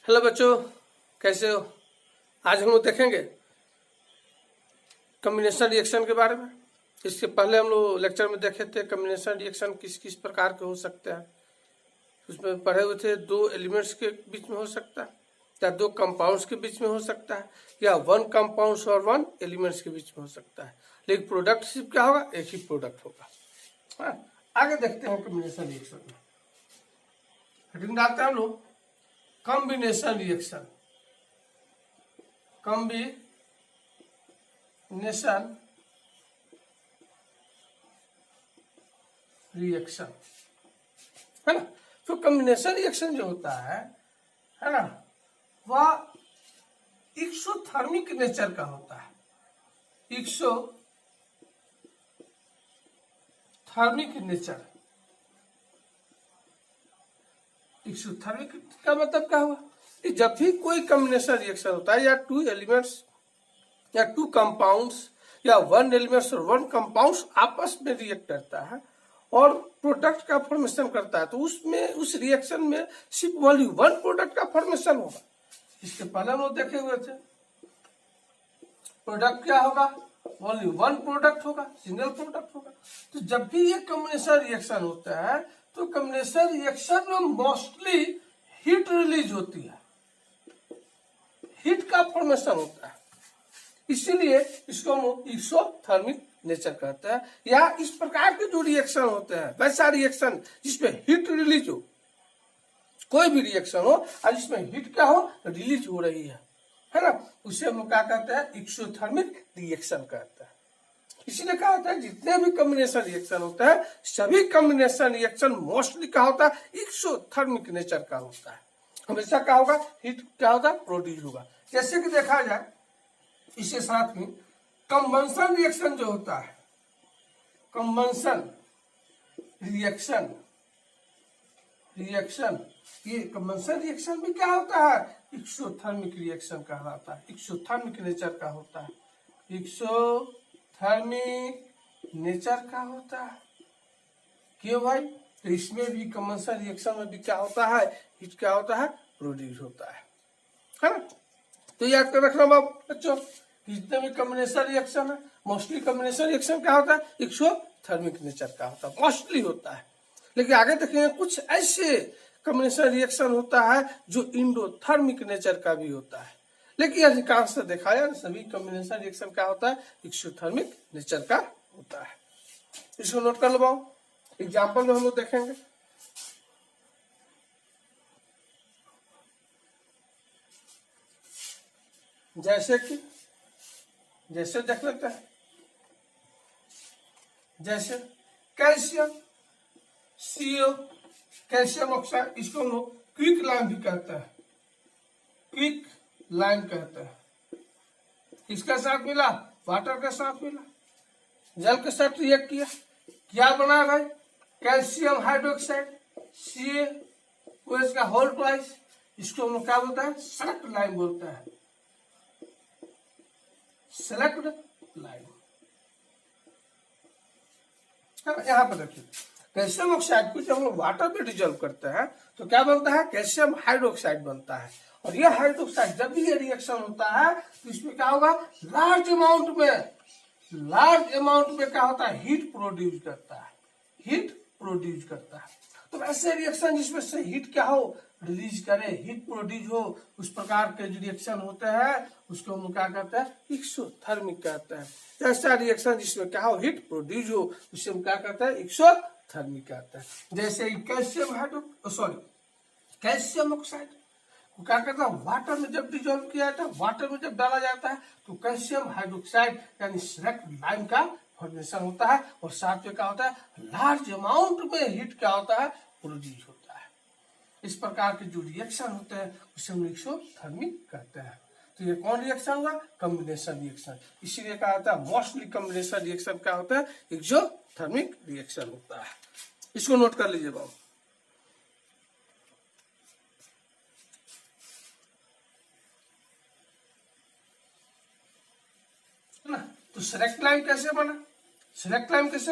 Hello बच्चों, कैसे हो। आज हम लोग देखेंगे कम्बिनेशन रिएक्शन के बारे में। इसके पहले हम लोग लेक्चर में देखे थे कम्बिनेशन रिएक्शन किस किस प्रकार के हो सकते हैं। उसमें पढ़े हुए थे दो एलिमेंट्स के बीच में हो सकता है, या दो कंपाउंड्स के बीच में हो सकता है, या वन कंपाउंड्स और वन एलिमेंट्स के बीच में हो सकता है। लेकिन प्रोडक्ट सिर्फ क्या होगा, एक ही प्रोडक्ट होगा। आगे देखते हैं कम्बिनेशन रिएक्शन में। हेडिंग डालते हैं हम लोग कॉम्बिनेशन रिएक्शन। कॉम्बिनेशन रिएक्शन है ना। तो कॉम्बिनेशन रिएक्शन जो होता है ना, वह एक्सोथर्मिक नेचर का होता है। Exothermic nature. एक्सोथर्मिक का मतलब क्या हुआ कि जब भी कोई कॉम्बिनेशन रिएक्शन होता है, या टू एलिमेंट्स या टू कंपाउंड्स या वन एलिमेंट्स और वन कंपाउंड्स आपस में रिएक्ट करता है और प्रोडक्ट का फॉर्मेशन करता है, तो उसमें उस रिएक्शन में सिर्फ ओनली वन प्रोडक्ट का फॉर्मेशन होगा। इसके पहले हम लोग देखे हुए थे प्रोडक्ट क्या होगा, ओनली वन प्रोडक्ट होगा, सिंगल प्रोडक्ट होगा। तो जब भी ये कॉम्बिनेशन रिएक्शन होता है तो कॉम्बिनेशन रिएक्शन में मोस्टली हीट रिलीज होती है, हीट का फॉर्मेशन होता है। इसीलिए इसको हम एक्सोथर्मिक नेचर कहते हैं। या इस प्रकार के जो रिएक्शन होते हैं, वैसा रिएक्शन जिसमें हीट रिलीज हो, कोई भी रिएक्शन हो और जिसमें हीट क्या हो, रिलीज हो रही है ना, उसे हम क्या कहते हैं, एक्सोथर्मिक रिएक्शन कहते हैं। इसीलिए कहा होता है जितने भी कॉम्बिनेशन रिएक्शन होता है, सभी कॉम्बिनेशन रिएक्शन मोस्टली क्या होता है, एक्सोथर्मिक नेचर का होता है। हमेशा क्या होगा, हीट क्या होगा, प्रोड्यूस होगा। जैसे कि देखा जाए इसके साथ में कंबंशन रिएक्शन जो होता है, कंबंशन रिएक्शन ये कंबंशन रिएक्शन में क्या होता है, एक्सोथर्मिक रिएक्शन कहलाता है, एक्सोथर्मिक नेचर का होता है, एक्सोथर्मिक नेचर का होता है। क्यों भाई, तो इसमें भी कंबंशन रिएक्शन में भी क्या होता है, हीट क्या होता है, प्रोड्यूस होता है ना। तो याद कर रखना बच्चों, जितने भी कॉम्बिनेशन रिएक्शन है, मोस्टली कॉम्बिनेशन रिएक्शन क्या होता है, एक्सोथर्मिक नेचर का होता है, मोस्टली होता है। लेकिन आगे देखेंगे कुछ ऐसे कॉम्बिनेशन रिएक्शन होता है जो इंडोथर्मिक नेचर का भी होता है। लेकिन अधिकांश से देखा जाए सभी कॉम्बिनेशन रिएक्शन क्या होता है, एक्सोथर्मिक नेचर का होता है। इसको नोट कर लो। एग्जाम्पल में हम लोग देखेंगे। जैसे देख लेते हैं, जैसे कैल्शियम CO कैल्शियम ऑक्साइड, इसको हम लोग क्विक लाइम भी कहते हैं, क्विक लाइम कहते हैं। किसके साथ मिला, वाटर के साथ मिला, जल के साथ रिएक्ट किया, क्या बना भाई, कैल्शियम हाइड्रोक्साइड CaOH का होल ट्वाइस। इसको हम लोग क्या बोलते हैं, सेलेक्ट लाइम बोलते हैं, सेलेक्ट लाइम। यहाँ पर देखिए कैल्शियम ऑक्साइड को जब हम लोग वाटर में डिजोल्व करते हैं तो क्या बनता है, कैल्शियम हाइड्रोक्साइड बनता है। और यह हाइड्रोक्साइड जब भी ये रिएक्शन होता है तो इसमें क्या होगा, लार्ज अमाउंट में क्या होता है, हीट प्रोड्यूस करता है। तो ऐसे रिएक्शन जिसमें से हीट क्या हो, रिलीज करे, हीट प्रोड्यूस हो, उस प्रकार के जो रिएक्शन होते हैं उसको हम क्या कहते हैं, एक्सोथर्मिक कहते हैं। ऐसा रिएक्शन जिसमें क्या हो, हीट प्रोड्यूस हो, उसे हम क्या कहते हैं, एक्सोथर्मिक कहते हैं। जैसे कैल्शियम ऑक्साइड क्या करता है, वाटर में जब डिजोल्व किया जाता है, वाटर में जब डाला जाता है तो कैल्शियम हाइड्रोक्साइड यानी सेलेक्ट लाइम का फॉर्मेशन होता है। और साथ में क्या होता है, लार्ज अमाउंट में हीट क्या होता है, प्रोड्यूस होता है। इस प्रकार के जो रिएक्शन होते हैं उसे हम एक्सोथर्मिक कहते हैं। तो ये कौन रिएक्शन होगा, कॉम्बिनेशन रिएक्शन। इसीलिए कहा जाता है मोस्टली कॉम्बिनेशन रिएक्शन क्या होता है, एक्सोथर्मिक रिएक्शन होता है। इसको नोट कर लीजिए बाबू। तो सेलेक्ट लाइम कैसे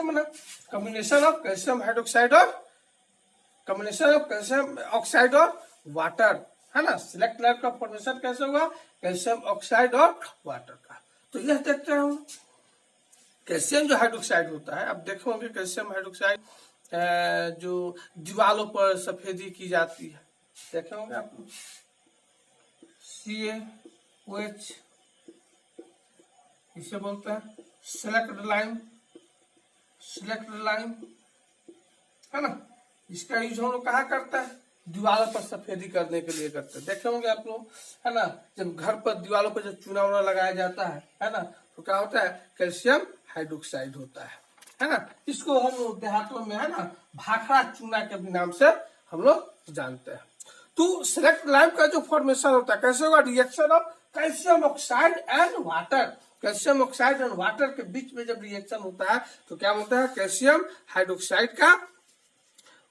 बना, कॉम्बिनेशन ऑफ कैल्शियम हाइड्रोक्साइड और कॉम्बिनेशन ऑफ कैल्शियम ऑक्साइड और वाटर है ना। सिलेक्ट लाइम का फॉर्मेशन कैसे होगा, कैल्शियम ऑक्साइड और वाटर का। तो यह देखते हैं हम कैल्शियम जो हाइड्रोक्साइड होता है। अब देखोगे कैल्शियम हाइड्रोक्साइड जो दीवारों पर सफेदी की जाती है, देखे होंगे आप CaOH, इसे बोलते हैं सिलेक्ट लाइम, सिलेक्ट लाइम, है ना। इसका यूज हम लोग कहाँ करता है, दीवारों पर सफेदी करने के लिए करते हैं। देखे होंगे आप लोग, है ना, जब घर पर दीवारों पर जब चूना वूना लगाया जाता है ना, तो क्या होता है, कैल्शियम हाइड्रोक्साइड होता है ना। इसको हम लोग देहातों में, है ना, भाखड़ा चूना के भी नाम से हम लोग जानते हैं। तो सिलेक्ट लाइम का जो फॉर्मेशन होता है कैसे होगा, reaction of calcium oxide and water. Calcium oxide and water के बीच में जब रिएक्शन होता है तो क्या बोलता है, कैल्शियम हाइड्रोक्साइड का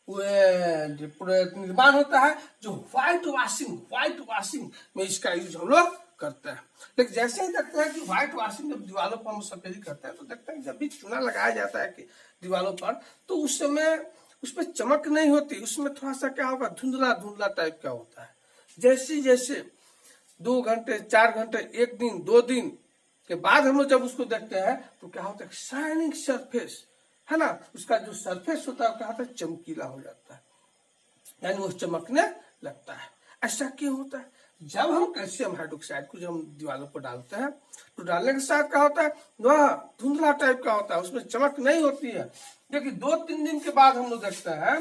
निर्माण होता है, जो व्हाइट वाशिंग में इसका यूज हम लोग करते हैं। लेकिन जैसे ही देखते हैं कि व्हाइट वॉशिंग जब दीवारों पर हम सफेदी करते हैं तो देखते हैं जब भी चूना लगाया जाता है कि दीवारों पर, तो उस समय उसमें चमक नहीं होती, उसमें थोड़ा सा क्या होगा, धुंधला धुंधला टाइप का होता है। जैसे जैसे 2 घंटे 4 घंटे 1 दिन 2 दिन के बाद हम लोग जब उसको देखते हैं तो क्या होता है, शाइनिंग सरफेस, है ना, उसका जो सरफेस होता है क्या होता है, चमकीला हो जाता है, यानी वो चमकने लगता है। ऐसा क्यों होता है, जब हम कैल्शियम हाइड्रोक्साइड को जब हम दीवारों पर डालते हैं तो डालने के साथ क्या होता है, वह धुंधला टाइप का होता है, उसमें चमक नहीं होती है। लेकिन 2-3 दिन के बाद हम लोग देखते हैं,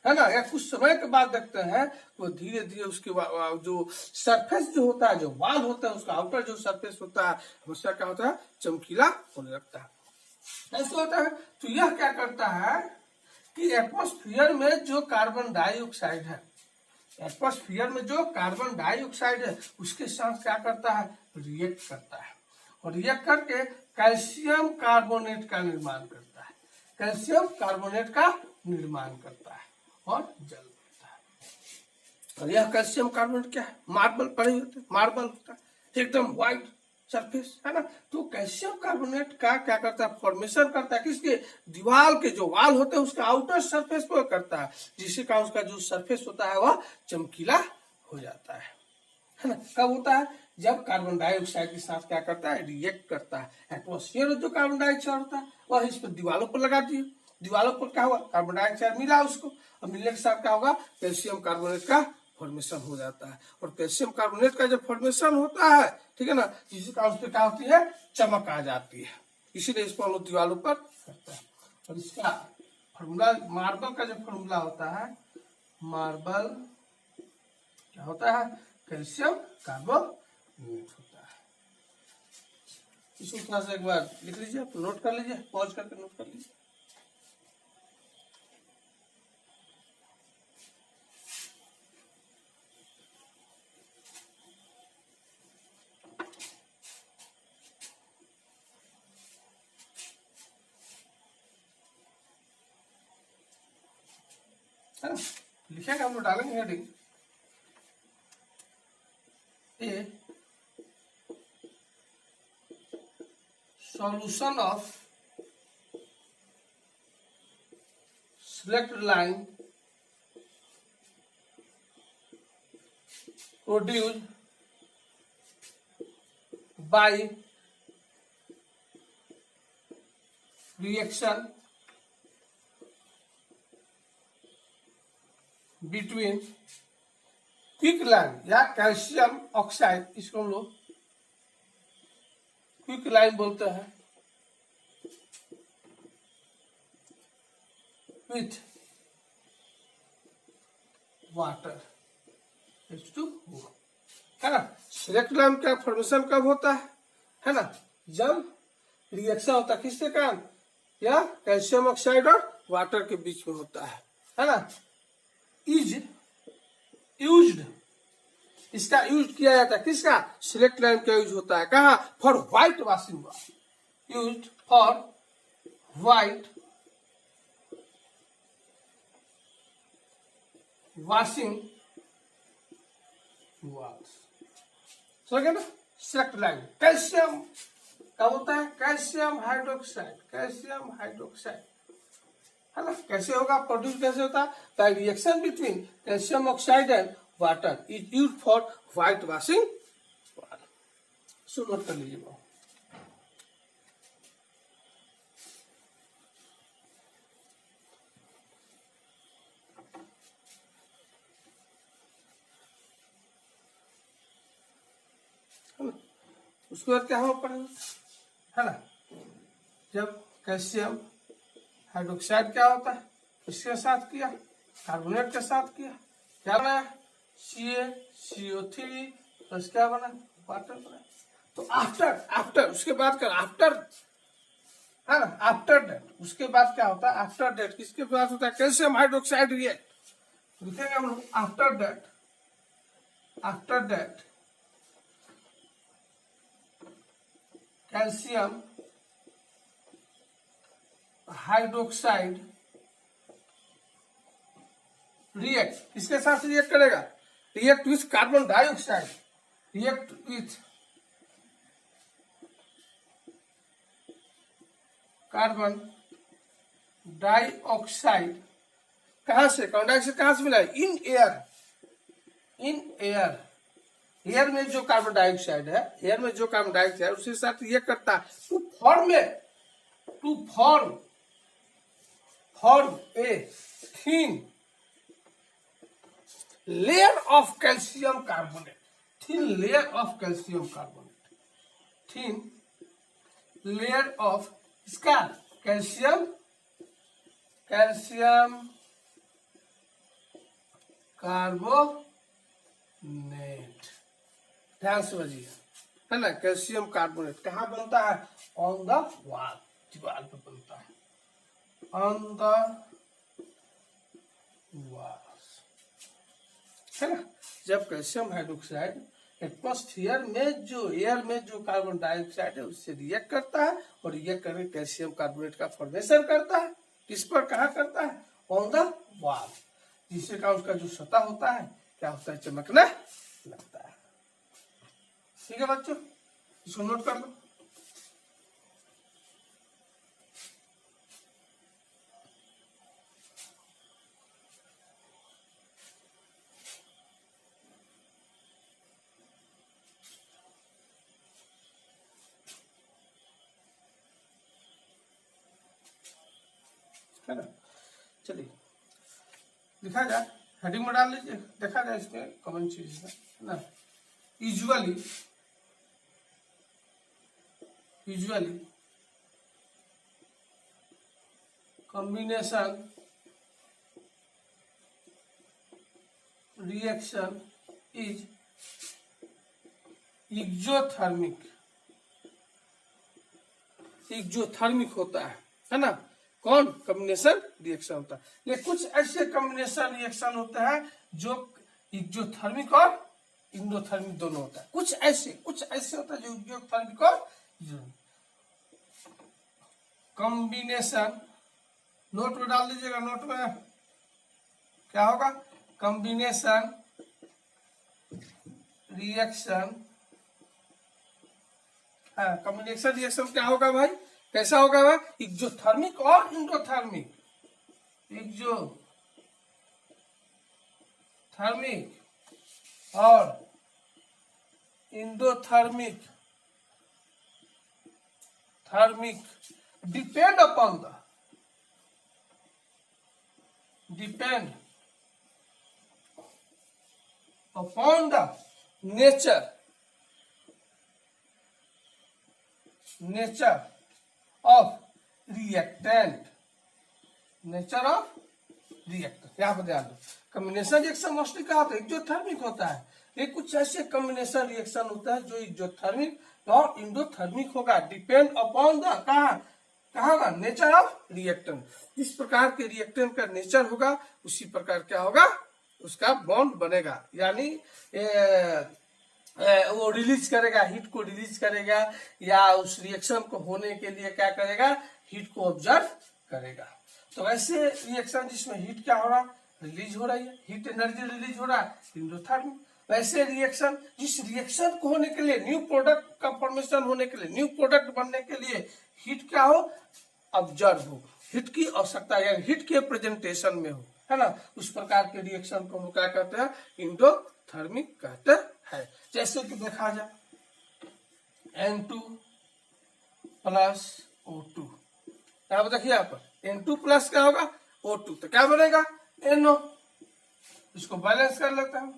है ना, या कुछ समय के बाद देखते हैं वो धीरे धीरे उसके जो सरफेस जो होता है, जो वाल होता है, उसका आउटर जो सरफेस होता है हमेशा क्या होता है, चमकीला होने लगता है। ऐसा होता है। तो यह क्या करता है कि एटमॉस्फेयर में जो कार्बन डाइऑक्साइड है, एटमॉस्फेयर में जो कार्बन डाइऑक्साइड है उसके साथ क्या करता है, रिएक्ट करता है, और रिएक्ट करके कैल्शियम कार्बोनेट का निर्माण करता है, कैल्शियम कार्बोनेट का निर्माण करता है और जल बनता है। और यह कैल्शियम कार्बोनेट क्या है, मार्बल पड़े होते, मार्बल होता है एकदम व्हाइट सरफेस, है ना। तो कैल्शियम कार्बोनेट का क्या करता है, फॉर्मेशन करता है किसके, दीवार के जो वाल होते हैं उसका आउटर सरफेस पर करता है, जिससे कारण उसका जो सरफेस होता है वह चमकीला हो जाता है ना। कब होता है, जब कार्बन डाइऑक्साइड के साथ क्या करता है, रिएक्ट करता है। एटमॉस्फेयर में जो कार्बन डाइऑक्साइड होता है वह इस पर दीवारों पर लगा दिए, दीवारों पर क्या हुआ, कार्बन डाइऑक्साइड मिला उसको, और मिलने के साथ क्या होगा, कैल्शियम कार्बोनेट का फॉर्मेशन हो जाता है। और कैल्शियम कार्बोनेट का जब फॉर्मेशन होता है, ठीक है ना, जिसके कारण उस पर क्या होती है, चमक आ जाती है, इसीलिए इसको हम लोग दीवारों पर करते हैं। और इसका फॉर्मूला, मार्बल का जो फॉर्मूला होता है, मार्बल क्या होता है, कैल्शियम कार्बोनेट होता है। इसको थोड़ा सा एक बार लिख लीजिए, नोट कर लीजिए, पॉज करके नोट कर लीजिए। है ना, लिखेगा, हम लोग डालेंगे heading A solution of select line produced by reaction between quick line या कैल्शियम ऑक्साइड, इसको हम लोग क्विक लाइन बोलते हैं, विथ वाटर H2O, है ना। सिलेक्ट लाइन का फॉर्मेशन कब होता है ना, जब रिएक्शन होता है किसके कारण, या कैल्शियम ऑक्साइड और वाटर के बीच में होता है ना। इज यूज्ड, इसका यूज किया जाता है, किसका, सिलेक्ट लाइन का यूज होता है कहा, for white washing, used for white washing walls. समझ ना, सिलेक्ट लाइन कैल्शियम क्या होता है, कैल्शियम हाइड्रोक्साइड, कैल्शियम हाइड्रोक्साइड, है ना। कैसे होगा, प्रोड्यूस कैसे होता है, by reaction between calcium oxide and water is use for white washing. Note कर लीजिए। उसके बाद क्या हो पड़ेगा, है ना, जब कैल्शियम हाइड्रोक्साइड क्या होता है, इसके साथ किया, कार्बोनेट के साथ किया, क्या बनाया, CaCO3 प्लस क्या बना, वाटर बना। तो आफ्टर उसके बाद कर आफ्टर, है ना, आफ्टर डेट उसके बाद क्या होता है, आफ्टर डेट किसके बाद होता है, कैल्शियम हाइड्रोक्साइड रिएक्ट। लिखेंगे हम लोग after that calcium hydroxide react, किसके साथ रिएक्ट करेगा, react with carbon dioxide, react with carbon dioxide. कहां से, कार्बन डाइऑक्साइड कहां से मिला है, इन एयर में जो कार्बन डाइऑक्साइड है, एयर में जो कार्बन डाइऑक्साइड उसके साथ रिएक्ट करता है to form a thin layer of calcium carbonate, thin layer of calcium carbonate, thin layer of इसका कैल्शियम कार्बोनेट। ध्यान से समझिए, है ना, कैल्शियम कार्बोनेट कहाँ बनता है, ऑन द वॉल, दीवार पे बनता है, ऑन द वॉल, है ना। जब कैल्शियम हाइड्रोक्साइड एटमॉस्फेयर में जो एयर में जो कार्बन डाइऑक्साइड है उससे रिएक्ट करता है और रिएक्ट करके कैल्शियम कार्बोनेट का फॉर्मेशन करता है, किस पर, कहाँ करता है, ऑन द वॉल, जिससे का उसका जो सतह होता है क्या होता है, चमकने लगता है। ठीक है बच्चों, इसको नोट कर लो। है ना, चलिए लिखा जाए, हेडिंग में डाल लीजिए, देखा जाए इसमें कॉमन चीज है ना। Usually combination reaction is exothermic होता है ना, कौन, कॉम्बिनेशन रिएक्शन होता है। लेकिन कुछ ऐसे कॉम्बिनेशन रिएक्शन होता है जो एक्जोथर्मिक और इंडोथर्मिक दोनों होता है, कुछ ऐसे होता है जो एक्जोथर्मिक और कॉम्बिनेशन, नोट में डाल दीजिएगा, नोट में क्या होगा, कॉम्बिनेशन रिएक्शन, हाँ, कॉम्बिनेशन रिएक्शन क्या होगा भाई, कैसा होगा भाई, एक्जोथर्मिक और इंडोथर्मिक, एक्जोथर्मिक और endothermic, depend upon the nature of reactant, यहाँ पर ध्यान दो। कॉम्बिनेशन रिएक्शन मोस्टली क्या होता है, एक्जोथर्मिक होता है, लेकिन कुछ ऐसे कॉम्बिनेशन रिएक्शन होता है जो एक्जोथर्मिक और इंडोथर्मिक होगा, डिपेंड अपॉन द कहाँ का नेचर ऑफ रिएक्टेंट, जिस प्रकार के रिएक्टेंट का नेचर होगा उसी प्रकार क्या होगा, उसका बॉन्ड बनेगा, यानी वो रिलीज करेगा, हीट को रिलीज करेगा, या उस रिएक्शन को होने के लिए क्या करेगा, हीट को ऑब्जर्व करेगा। तो ऐसे रिएक्शन जिसमें हीट क्या हो रहा, रिलीज हो रही है, हीट एनर्जी रिलीज हो रहा है, इंडोथर्मिक। वैसे रिएक्शन जिस रिएक्शन को होने के लिए, न्यू प्रोडक्ट का फॉर्मेशन होने के लिए, न्यू प्रोडक्ट बनने के लिए हीट क्या हो, ऑब्जर्व हो, हीट की आवश्यकता या हीट के प्रेजेंटेशन में हो, है ना, उस प्रकार के रिएक्शन को हम क्या कहते हैं, इंडोथर्मिक कहते हैं। जैसे कि देखा जाए N2 प्लस O2, यहाँ पर देखिए, यहाँ पर N2 प्लस क्या होगा, O2, तो क्या बनेगा, NO। इसको बैलेंस कर लेता हूं,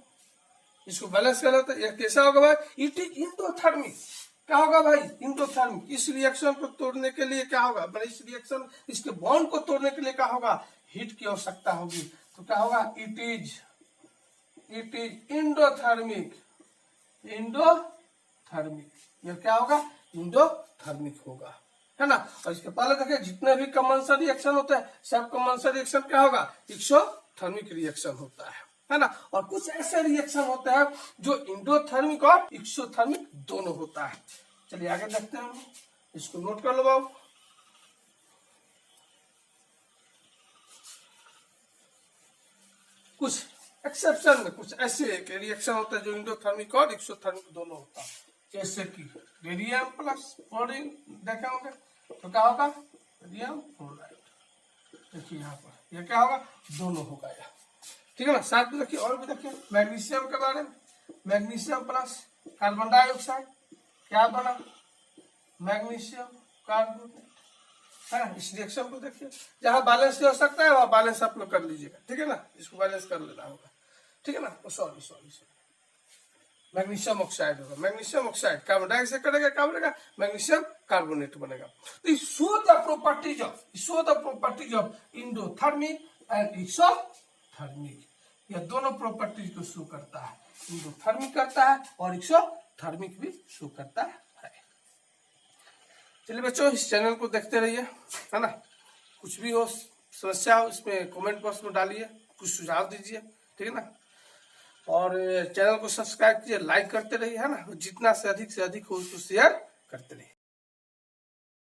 इसको बैलेंस कर लेता है। यह कैसा होगा भाई, इट इज इंडोथर्मिक। क्या होगा भाई, इंडोथर्मिक। इस रिएक्शन को तोड़ने के लिए क्या होगा, इस रिएक्शन, इसके बॉन्ड को तोड़ने के लिए क्या होगा, हीट की आवश्यकता होगी। तो क्या होगा, इट इज इंडोथर्मिक, इंडोथर्मिक। यह क्या होगा, इंडोथर्मिक होगा, है ना। और इसके पहले देखिए, जितने भी कंबंशन रिएक्शन होते हैं, सब कंबंशन रिएक्शन क्या होगा, एक्सोथर्मिक रिएक्शन होता है ना। और कुछ ऐसे रिएक्शन होते हैं जो इंडोथर्मिक और एक्सोथर्मिक दोनों होता है। चलिए आगे देखते हैं, इसको नोट कर लो बाबू। कुछ एक्सेप्शन में कुछ ऐसे रिएक्शन होते हैं जो इंडोथर्मिक और एक्सोथर्मिक दोनों होता है। जैसे कि बेरियम प्लस फ्लोरीन देखा होगा, तो क्या होगा, बेरियम फ्लोराइड। देखिए यहाँ पर यह क्या होगा, दोनों होगा यह, ठीक है ना। साथ में देखिए और भी देखिए मैग्नीशियम के बारे में, मैग्नीशियम प्लस कार्बन डाइऑक्साइड, क्या बना, मैग्नीशियम कार्बोनेट, है ना। इस रिएक्शन को देखिए, जहां बैलेंस हो सकता है वहां बैलेंस आप लोग कर लीजिएगा, ठीक है ना, इसको बैलेंस कर लेना होगा, ठीक है ना। सॉरी मैग्नीशियम ऑक्साइड होगा, मैग्नीशियम ऑक्साइड कार्बन डाइऑक्साइड करेगा, क्या बनेगा, मैग्नीशियम कार्बोनेट बनेगा। तो show the properties of endothermic and exothermic, यह दोनों प्रॉपर्टीज को शो करता है, इंडोथर्मिक करता है और एक्सोथर्मिक भी शो करता है। चलिए बच्चों, इस चैनल को देखते रहिए, है ना। कुछ भी हो समस्या हो, इसमें कमेंट बॉक्स में डालिए, कुछ सुझाव दीजिए, ठीक है ना। और चैनल को सब्सक्राइब कीजिए, लाइक करते रहिए, है ना। जितना से अधिक हो उसको शेयर करते रहिए।